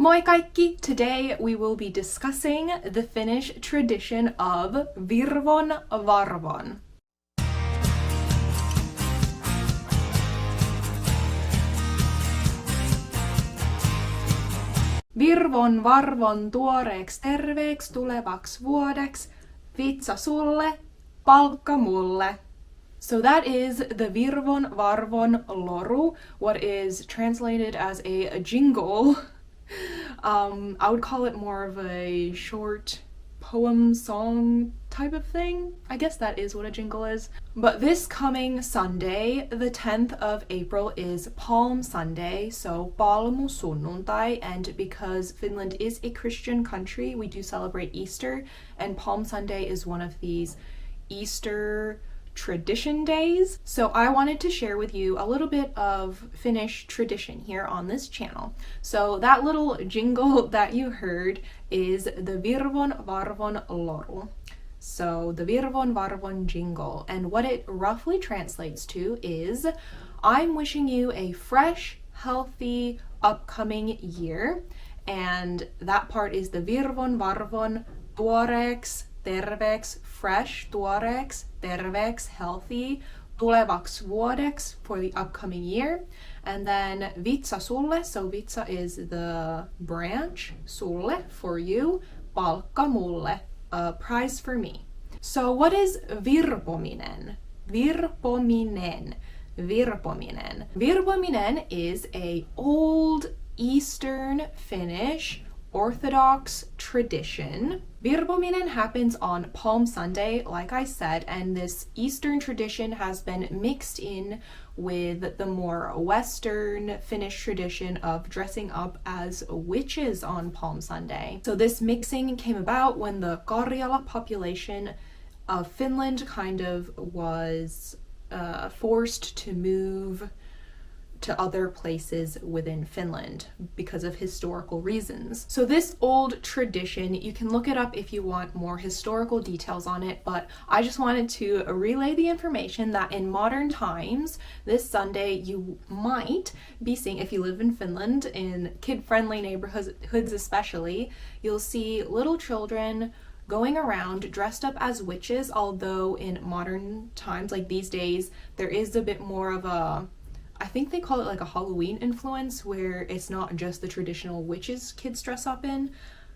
Moi kaikki! Today we will be discussing the Finnish tradition of Virvon Varvon. Virvon Varvon tuoreeks terveeks tulevaks vuodeks, vitsa sulle, palkka mulle. So that is the Virvon Varvon loru, what is translated as a jingle. I would call it more of a short poem song type of thing. I guess that is what a jingle is. But this coming Sunday, the 10th of April, is Palm Sunday, so Palmu sunnuntai, and because Finland is a Christian country, we do celebrate Easter, and Palm Sunday is one of these Easter tradition days. So I wanted to share with you a little bit of Finnish tradition here on this channel. So that little jingle that you heard is the Virvon Varvon loru. So the Virvon Varvon jingle, and what it roughly translates to is, I'm wishing you a fresh, healthy, upcoming year. And that part is the Virvon Varvon tuoreeks terveeks, fresh, tuoreeks, terveeks, healthy, tulevaks vuodeksi, for the upcoming year. And then vitsa sulle, so vitsa is the branch, sulle, for you, palkka mulle, a prize for me. So what is Virpominen? Virpominen. Virpominen. Virpominen is a old Eastern Finnish Orthodox tradition. Virpominen happens on Palm Sunday, like I said, and this Eastern tradition has been mixed in with the more Western Finnish tradition of dressing up as witches on Palm Sunday. So this mixing came about when the Karjala population of Finland kind of was forced to move to other places within Finland because of historical reasons. So this old tradition, you can look it up if you want more historical details on it, but I just wanted to relay the information that in modern times, this Sunday you might be seeing, if you live in Finland, in kid-friendly neighborhoods especially, you'll see little children going around dressed up as witches, although in modern times, like these days, there is a bit more of a, I think they call it like a Halloween influence, where it's not just the traditional witches kids dress up in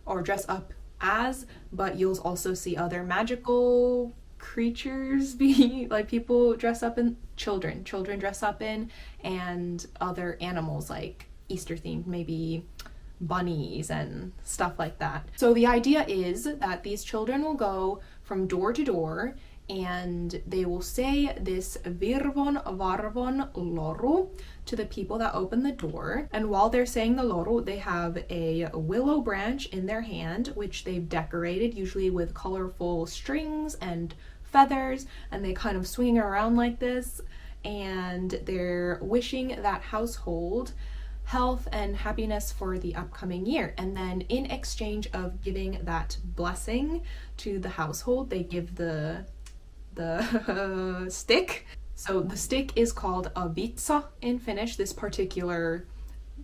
or dress up as, but you'll also see other magical creatures be like people dress up in, children dress up in, and other animals like Easter themed, maybe bunnies and stuff like that. So the idea is that these children will go from door to door and they will say this Virvon Varvon loru to the people that open the door. And while they're saying the loru, they have a willow branch in their hand, which they've decorated usually with colorful strings and feathers, and they kind of swing around like this, and they're wishing that household health and happiness for the upcoming year. And then in exchange of giving that blessing to the household, they give the stick. So the stick is called a vitsa in Finnish. This particular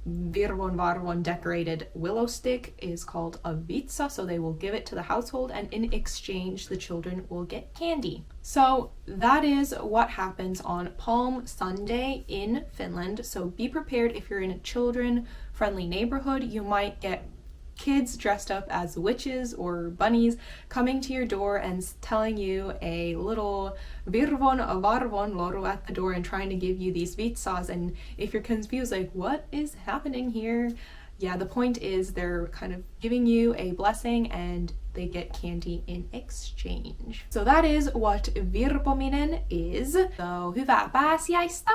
Virvon Varvon decorated willow stick is called a vitsa, so they will give it to the household, and in exchange the children will get candy. So that is what happens on Palm Sunday in Finland. So be prepared if you're in a children-friendly neighborhood. You might get kids dressed up as witches or bunnies coming to your door and telling you a little Virvon Varvon loru at the door and trying to give you these vitsas. And if you're confused, like, what is happening here? Yeah, the point is they're kind of giving you a blessing and they get candy in exchange. So that is what Virpominen is. So hyvää pääsiäistä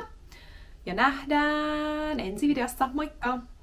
ja nähdään ensi videossa. Moikka!